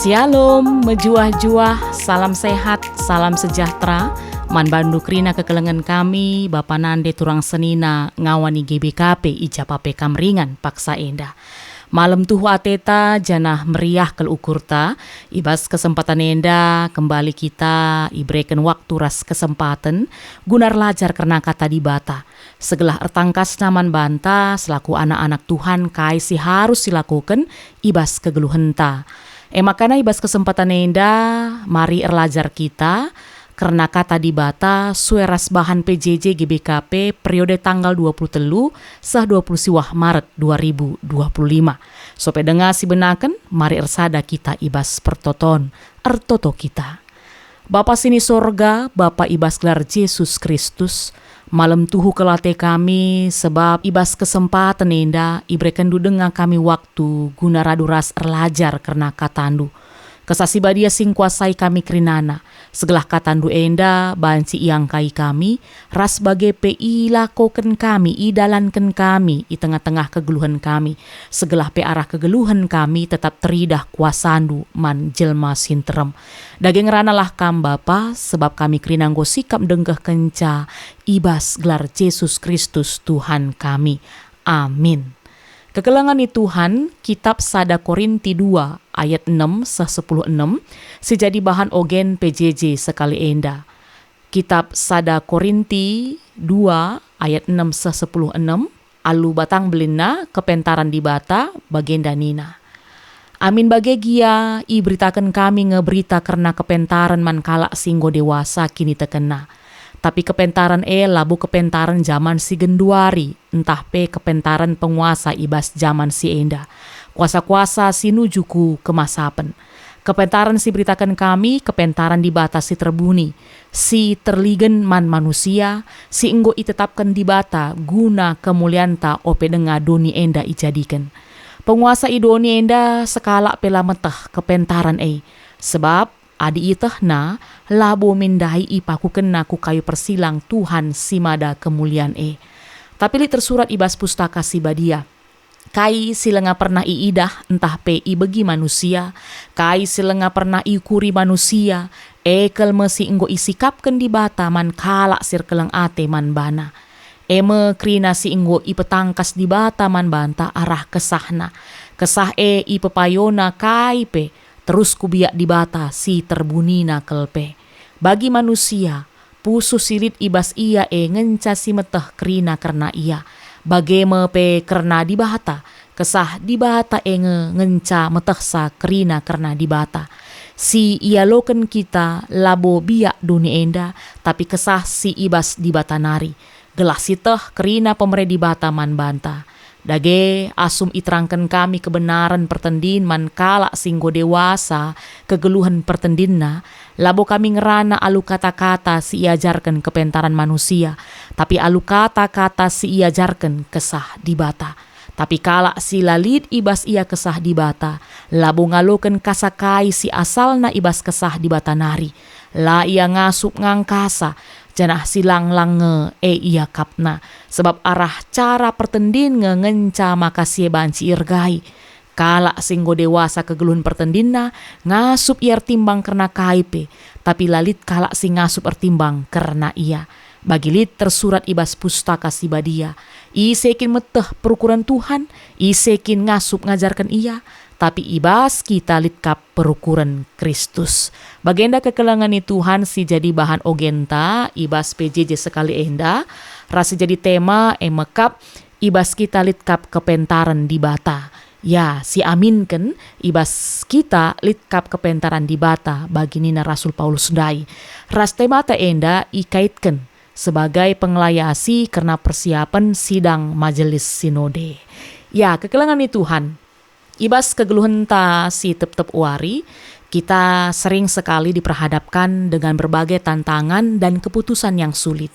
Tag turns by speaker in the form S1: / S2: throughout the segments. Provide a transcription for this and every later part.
S1: Shalom, mejuah-juah, salam sehat, salam sejahtera. Man banduk rina kekelengan kami, Bapa Nande turang senina, ngawani GBKP, ijapape kamringan, paksa endah. Malam tuhu ateta, janah meriah kel ukurta, ibas kesempatan enda, kembali kita, ibreken waktu ras kesempatan, gunar lajar karena kata di bata. Segelah ertangkas naman banta, selaku anak-anak Tuhan, kaisi harus dilakukan, ibas kegeluhenta. Makanya ibas kesempatan enda, mari erlajar kita, karena kata di bata, sueras bahan PJJ GBKP periode tanggal 23 sah 20 siwah Maret 2025. Sope dengar si benaken, mari ersada kita ibas pertoton, ertoto kita. Bapa sini sorga, Bapa ibas gelar Yesus Kristus, malam tuhu kelate kami, sebab ibas kesempatan enda, ibreken dudenga kami waktu, guna raduras erlajar karena katandu. Kesasi badia sing kuasai kami kerinana, segelah katandu enda, banci iang kai kami, ras bagai PI lakoken kami, idalanken kami, i tengah-tengah kegeluhan kami, segelah pe arah kegeluhan kami, tetap teridah kuasandu, man jelma sinterem. Daging ranalah kam Bapa, sebab kami kerinanggo sikap denggeh kenca, ibas gelar Yesus Kristus Tuhan kami. Amin. Kekelengan Tuhan, kitab Sada Korinti 2 ayat 6 10 6 sejadi bahan ogen PJJ sekali enda. Kitab Sada Korinti 2 ayat 6 10 6 alu batang belina kepentaran di bata bagenda nina. Amin bagegia iberitakan kami ngeberita karena kepentaran man kala singgo dewasa kini tekena. Tapi kepentaran labu kepentaran zaman si genduari, entah pe kepentaran penguasa ibas zaman si enda. Kuasa-kuasa si nujuku kemasapen. Kepentaran si beritakan kami, kepentaran di bata si terbuni. Si terligen man manusia, si enggo itetapkan di bata guna kemulianta ope denga doni enda ijadikan. Penguasa idoni enda sekala pela metah kepentaran sebab adi itehna labo mindahi ipaku kena ku kayu persilang Tuhan simada kemuliaan Tapi li tersurat ibas pustaka si badia. Kai silenga pernah iidah entah pe i begi manusia, kai silenga pernah ikuri manusia, kel mesi enggo isikapken di bata man kala sirkelang ate man bana. Me krina si enggo ipetangkas di bata man banta arah kesahna. Kesah ipepayona kai pe terus kubiak di bata si terbunina kelpe. Bagi manusia, pusu silit ibas ia ngenca si meteh krina karena ia. Bageme pe karena di bata, kesah di bata ngenca meteh sa krina karena di bata. Si ia loken kita labo biak duni enda, tapi kesah si ibas di bata nari. Gelah si teh krina pemere di bata man banta. Dage asum iterangkan kami kebenaran pertendin man kala singgo dewasa kegeluhan pertendinna, labo kami ngerana alu kata-kata si iajarkan kepentaran manusia, tapi alu kata-kata si iajarkan kesah di bata. Tapi kala si lalit ibas ia kesah di bata, labo ngaloken kasakai si asalna ibas kesah di bata nari, la ia ngasup ngangkasa, janah silang lange ia kapna, sebab arah cara pertendin ngenca makasih banci irgai. Kala singgo dewasa kegeluhan pertendinna ngasup iar timbang karena kaipe, tapi lalit kala sing ngasup ertimbang karena ia. Bagi lit tersurat ibas pustaka si badia, isekin meteh perukuran Tuhan, isekin ngasup ngajarkan ia, tapi ibas kita litkap perukuran Kristus. Bagenda kekelangan Tuhan si jadi bahan ogenta, ibas PJJ sekali enda, rasa jadi tema mekap, ibas kita litkap kepentaran di bata. Ya, si aminken, ibas kita litkap kepentaran di bata, bagi nina Rasul Paulus dai. Ras temata enda ikaitken sebagai penglayasi karena persiapan sidang majelis sinode. Ya, kekelangan Tuhan. Ibas kegeluhan ta si tep-tep wari, kita sering sekali diperhadapkan dengan berbagai tantangan dan keputusan yang sulit.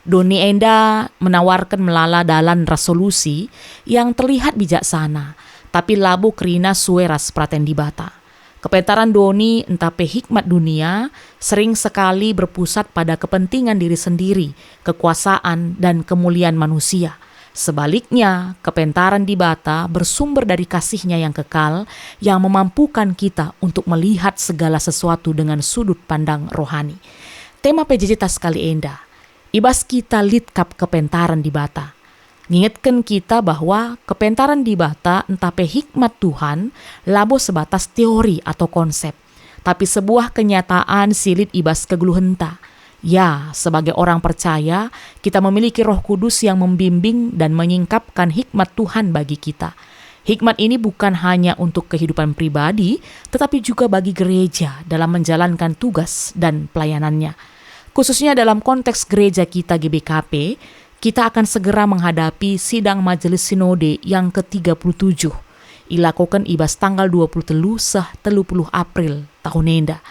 S1: Doni enda menawarkan melala dalan resolusi yang terlihat bijaksana, tapi labu krina sueras praten di bata. Kepentaran doni entah pe hikmat dunia sering sekali berpusat pada kepentingan diri sendiri, kekuasaan dan kemuliaan manusia. Sebaliknya, kepentaran di bata bersumber dari kasih-Nya yang kekal yang memampukan kita untuk melihat segala sesuatu dengan sudut pandang rohani. Tema PJJ tas kali enda, ibas kita litkap kepentaran di bata. Ngingetkan kita bahwa kepentaran di bata entah hikmat Tuhan labo sebatas teori atau konsep, tapi sebuah kenyataan silit ibas keguluhenta. Ya, sebagai orang percaya, kita memiliki Roh Kudus yang membimbing dan menyingkapkan hikmat Tuhan bagi kita. Hikmat ini bukan hanya untuk kehidupan pribadi, tetapi juga bagi gereja dalam menjalankan tugas dan pelayanannya. Khususnya dalam konteks gereja kita GBKP, kita akan segera menghadapi sidang majelis sinode yang ke-37. Ilakokan ibas tanggal 20 April tahun enda.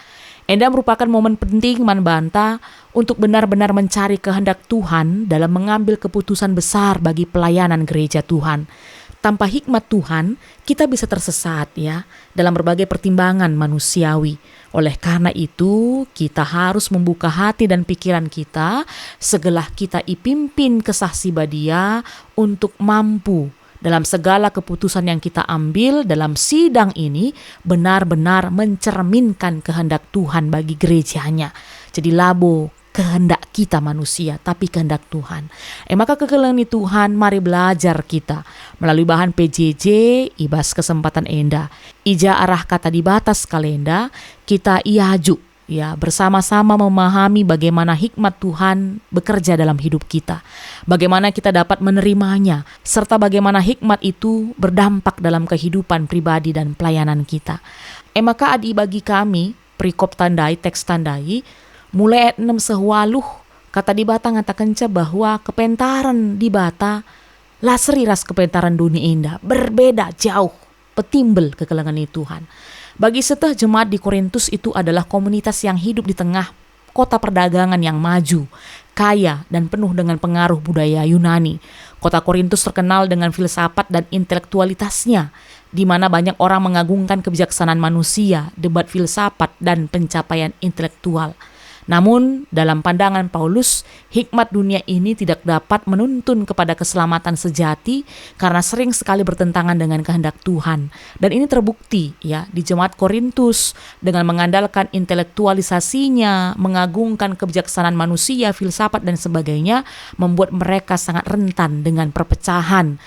S1: Enda merupakan momen penting manbanta untuk benar-benar mencari kehendak Tuhan dalam mengambil keputusan besar bagi pelayanan gereja Tuhan. Tanpa hikmat Tuhan, kita bisa tersesat ya dalam berbagai pertimbangan manusiawi. Oleh karena itu, kita harus membuka hati dan pikiran kita segelah kita ipimpin kesaksian Dia untuk mampu dalam segala keputusan yang kita ambil dalam sidang ini benar-benar mencerminkan kehendak Tuhan bagi gerejanya. Jadi labo kehendak kita manusia, tapi kehendak Tuhan. Maka kekelengan Tuhan, mari belajar kita melalui bahan PJJ, ibas kesempatan enda. Ija arah kata di batas kalenda, kita iaju ya bersama-sama memahami bagaimana hikmat Tuhan bekerja dalam hidup kita. Bagaimana kita dapat menerimanya, serta bagaimana hikmat itu berdampak dalam kehidupan pribadi dan pelayanan kita. Maka adi bagi kami, perikop tandai, teks tandai, mulai ayat 6 sehualuh, kata di bata ngatakan bahwa kepentaran di bata lasri ras kepentaran dunia indah, berbeda jauh, petimbel kekelangan Tuhan. Bagi setah jemaat di Korintus itu adalah komunitas yang hidup di tengah kota perdagangan yang maju, kaya dan penuh dengan pengaruh budaya Yunani. Kota Korintus terkenal dengan filsafat dan intelektualitasnya, di mana banyak orang mengagungkan kebijaksanaan manusia, debat filsafat dan pencapaian intelektual. Namun, dalam pandangan Paulus, hikmat dunia ini tidak dapat menuntun kepada keselamatan sejati karena sering sekali bertentangan dengan kehendak Tuhan. Dan ini terbukti ya di jemaat Korintus dengan mengandalkan intelektualisasinya, mengagungkan kebijaksanaan manusia, filsafat dan sebagainya, membuat mereka sangat rentan dengan perpecahan.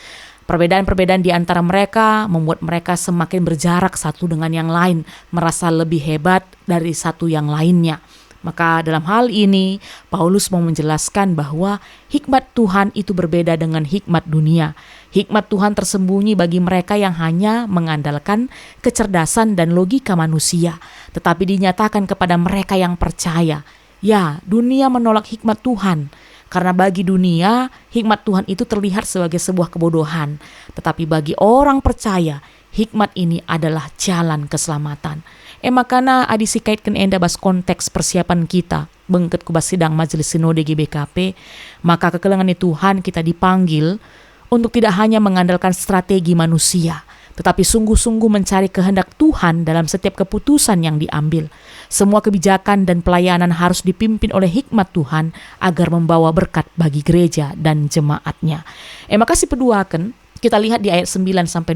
S1: Perbedaan-perbedaan di antara mereka membuat mereka semakin berjarak satu dengan yang lain, merasa lebih hebat dari satu yang lainnya. Maka dalam hal ini, Paulus mau menjelaskan bahwa hikmat Tuhan itu berbeda dengan hikmat dunia. Hikmat Tuhan tersembunyi bagi mereka yang hanya mengandalkan kecerdasan dan logika manusia, tetapi dinyatakan kepada mereka yang percaya. Ya, dunia menolak hikmat Tuhan, karena bagi dunia, hikmat Tuhan itu terlihat sebagai sebuah kebodohan. Tetapi bagi orang percaya, hikmat ini adalah jalan keselamatan. Makana adisi kaitkan enda bas konteks persiapan kita bengket kubas sidang majelis sinode GBKP, maka kekelengan Tuhan kita dipanggil untuk tidak hanya mengandalkan strategi manusia, tetapi sungguh-sungguh mencari kehendak Tuhan dalam setiap keputusan yang diambil. Semua kebijakan dan pelayanan harus dipimpin oleh hikmat Tuhan agar membawa berkat bagi gereja dan jemaatnya. Maka si peduaken, kita lihat di ayat 9-12,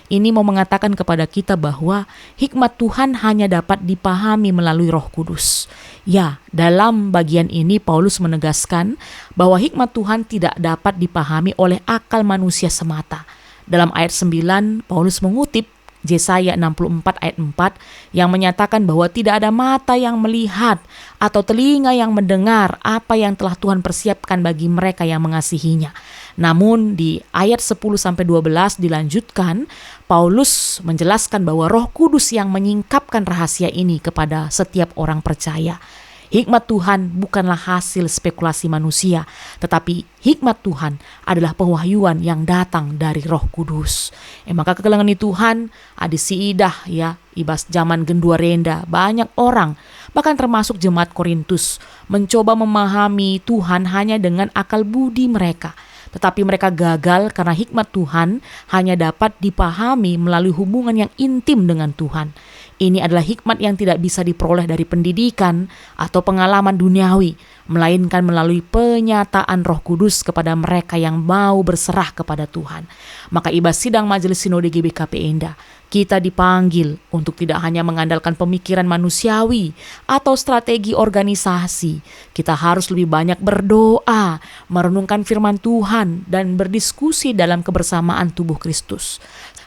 S1: ini mau mengatakan kepada kita bahwa hikmat Tuhan hanya dapat dipahami melalui Roh Kudus. Ya, dalam bagian ini Paulus menegaskan bahwa hikmat Tuhan tidak dapat dipahami oleh akal manusia semata. Dalam ayat 9, Paulus mengutip Yesaya 64 ayat 4 yang menyatakan bahwa tidak ada mata yang melihat atau telinga yang mendengar apa yang telah Tuhan persiapkan bagi mereka yang mengasihinya. Namun di ayat 10-12 dilanjutkan, Paulus menjelaskan bahwa Roh Kudus yang menyingkapkan rahasia ini kepada setiap orang percaya. Hikmat Tuhan bukanlah hasil spekulasi manusia, tetapi hikmat Tuhan adalah pewahyuan yang datang dari Roh Kudus. Maka kekelengan Tuhan, adisi idah ya, ibas zaman gendua renda, banyak orang, bahkan termasuk jemaat Korintus, mencoba memahami Tuhan hanya dengan akal budi mereka. tetapi mereka gagal karena hikmat Tuhan hanya dapat dipahami melalui hubungan yang intim dengan Tuhan. Ini adalah hikmat yang tidak bisa diperoleh dari pendidikan atau pengalaman duniawi, melainkan melalui penyataan Roh Kudus kepada mereka yang mau berserah kepada Tuhan. Maka ibas sidang Majelis Sinode GBKP Enda, kita dipanggil untuk tidak hanya mengandalkan pemikiran manusiawi atau strategi organisasi. Kita harus lebih banyak berdoa, merenungkan firman Tuhan, dan berdiskusi dalam kebersamaan tubuh Kristus.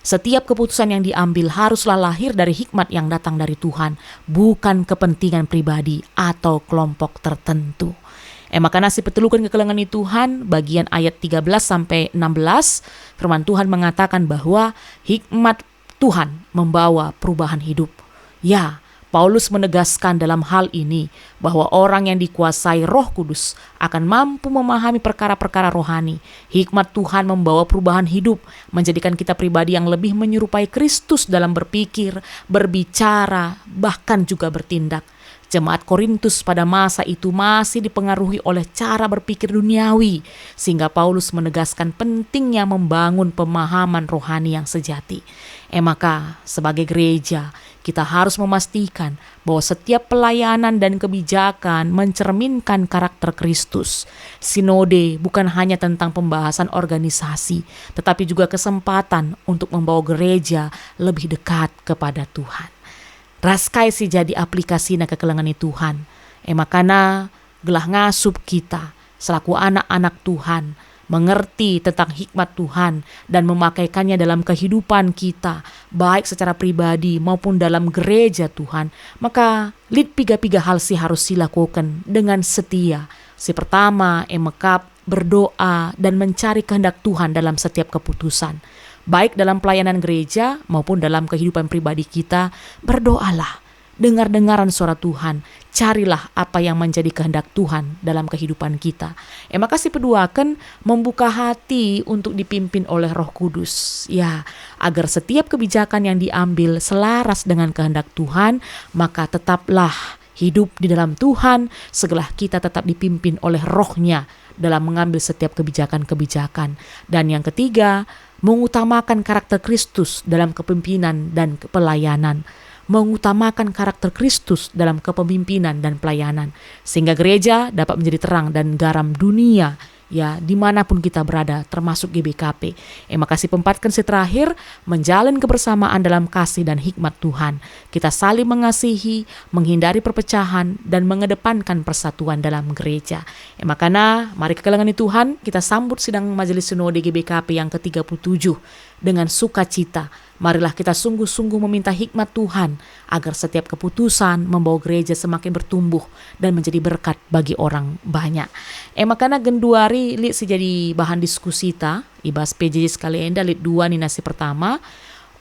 S1: Setiap keputusan yang diambil haruslah lahir dari hikmat yang datang dari Tuhan, bukan kepentingan pribadi atau kelompok tertentu. Maka nasi petulukan kekelengan Tuhan, bagian ayat 13-16, firman Tuhan mengatakan bahwa hikmat Tuhan membawa perubahan hidup. Ya, Paulus menegaskan dalam hal ini bahwa orang yang dikuasai Roh Kudus akan mampu memahami perkara-perkara rohani. Hikmat Tuhan membawa perubahan hidup, menjadikan kita pribadi yang lebih menyerupai Kristus dalam berpikir, berbicara, bahkan juga bertindak. Jemaat Korintus pada masa itu masih dipengaruhi oleh cara berpikir duniawi, sehingga Paulus menegaskan pentingnya membangun pemahaman rohani yang sejati. Maka sebagai gereja, kita harus memastikan bahwa setiap pelayanan dan kebijakan mencerminkan karakter Kristus. Sinode bukan hanya tentang pembahasan organisasi, tetapi juga kesempatan untuk membawa gereja lebih dekat kepada Tuhan. Raskai si jadi aplikasi na kekelengan Tuhan. Makana gelah ngasup kita selaku anak-anak Tuhan mengerti tentang hikmat Tuhan dan memakaikannya dalam kehidupan kita, baik secara pribadi maupun dalam gereja Tuhan. Maka lid piga-piga hal si harus dilakukan dengan setia. Si pertama, emekap, berdoa dan mencari kehendak Tuhan dalam setiap keputusan. Baik dalam pelayanan gereja maupun dalam kehidupan pribadi kita, berdoalah, dengar-dengaran suara Tuhan, carilah apa yang menjadi kehendak Tuhan dalam kehidupan kita. Maka si kedua akan membuka hati untuk dipimpin oleh Roh Kudus, ya, agar setiap kebijakan yang diambil selaras dengan kehendak Tuhan, maka tetaplah hidup di dalam Tuhan, segala kita tetap dipimpin oleh Roh-Nya dalam mengambil setiap kebijakan-kebijakan. Dan yang ketiga, mengutamakan karakter Kristus dalam kepemimpinan dan pelayanan. Mengutamakan karakter Kristus dalam kepemimpinan dan pelayanan, sehingga gereja dapat menjadi terang dan garam dunia, ya, dimanapun kita berada, termasuk GBKP. Maka si pempatkan si terakhir, menjalin kebersamaan dalam kasih dan hikmat Tuhan. Kita saling mengasihi, menghindari perpecahan, dan mengedepankan persatuan dalam gereja. Makanya mari kekelengan Tuhan, kita sambut sidang Majelis Sinode GBKP yang ke-37 dengan sukacita. Marilah kita sungguh-sungguh meminta hikmat Tuhan agar setiap keputusan membawa gereja semakin bertumbuh dan menjadi berkat bagi orang banyak. Makanya genduari lit sejadi bahan diskusi ta ibas PJJ sekali enda lit 2 ni nasi pertama.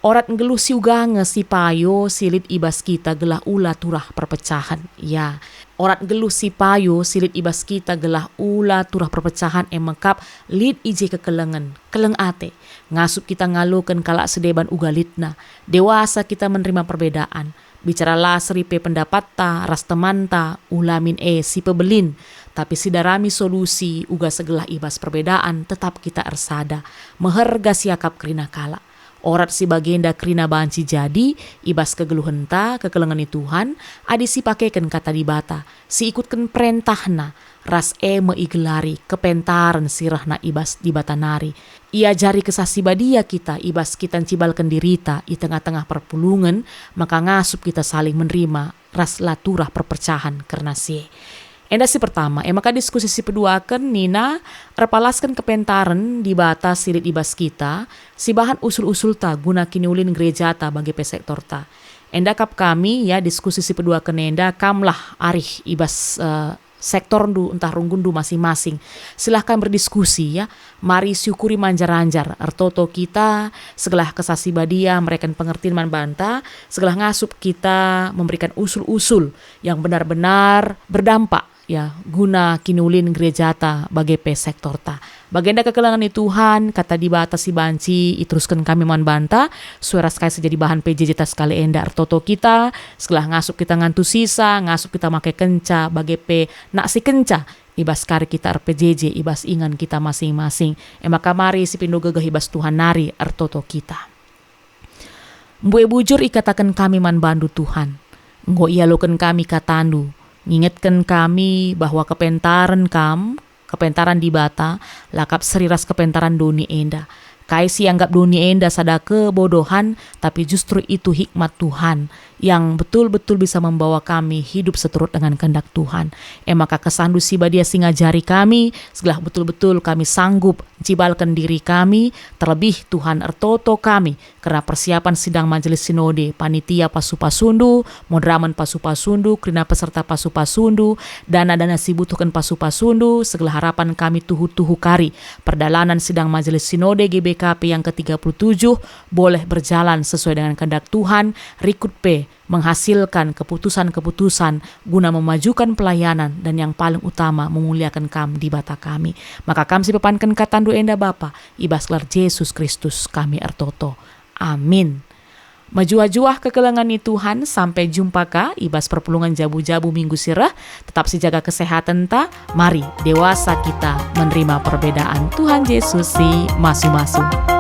S1: Orat ngeluh si ugange si payo silit ibas kita gelah ula turah perpecahan. Ya, orat ngeluh si payo silit ibas kita gelah ula turah perpecahan emekap lit ije kekelengan, keleng ate. Ngasup kita ngalukan kalak sedeban ugalitna. Dewasa kita menerima perbedaan. Bicaralah seripe pendapat ta, ras teman ta, ulamin si pebelin. Tapi sidarami solusi uga segelah ibas perbedaan tetap kita ersada. Meherga siakap kerina kala. Orat si bagenda krina banci jadi, ibas kegeluhan ta, kekelengan Tuhan, adi si pakaikan kata dibata, si ikutkan perintahna, ras meigelari, kepentaran sirahna ibas dibatanari. Ia jari kesasi badia kita, ibas kita cibalkan dirita, i tengah-tengah perpulungan, maka ngasup kita saling menerima, ras laturah perpecahan karena si. Enda si pertama, maka diskusi si kedua akan Nina repalaskan kepentaran di batas silit ibas kita, si bahan usul-usul ta guna kiniulin gereja ta bagi pesektor ta. Enda kap kami ya diskusi si kedua akan enda kamlah arih ibas sektor ndu entah runggundu masing-masing. Silahkan berdiskusi ya. Mari syukuri manjar-anjar. Ertoto kita segelah kesasi badia mereka pengertian manbanta, segelah ngasup kita memberikan usul-usul yang benar-benar berdampak ya guna kinulin gereja ta bagi sektor ta. Bagenda kekelangan Tuhan kata di batas si banci iteruskan kami manbanta suara sekali sejadi bahan PJJ ta sekali enda ertoto kita setelah ngasup kita ngantu sisa ngasup kita make kenca bagi nak si kenca ibas kari kita RPJJ, ibas ingan kita masing-masing. Maka mari si pindo gagah ibas Tuhan nari ertoto kita. Mbue bujur ikatakan kami man bandu Tuhan. Nggo ialokan kami katandu. Ngingetkan kami bahwa kepentaran di bata, lakap seriras kepentaran doni enda. Kaisi anggap dunia enda sada kebodohan, tapi justru itu hikmat Tuhan yang betul-betul bisa membawa kami hidup seturut dengan kehendak Tuhan. Maka kesandu si badia singajari kami, segala betul-betul kami sanggup cibalkan diri kami, terlebih Tuhan ertoto kami, karena persiapan sidang majelis sinode, panitia pasupasundu, modraman pasupasundu, krina peserta pasupasundu, dana-dana si butuhkan pasupasundu, segala harapan kami tuhu-tuhu kari, perdalanan sidang majelis sinode GBKP yang ke-37 boleh berjalan sesuai dengan kehendak Tuhan, rikut P menghasilkan keputusan-keputusan guna memajukan pelayanan dan yang paling utama memuliakan kam di bata kami. Maka kami pepankan katandu enda Bapa, ibas gelar Yesus Kristus kami ertoto. Amin. Majuah-juah kekelengan ni Tuhan, sampai jumpa ka ibas perpulungan jabu-jabu minggu sirah. Tetap si jaga kesehatan ta. Mari dewasa kita menerima perbedaan. Tuhan Yesus si masu-masu.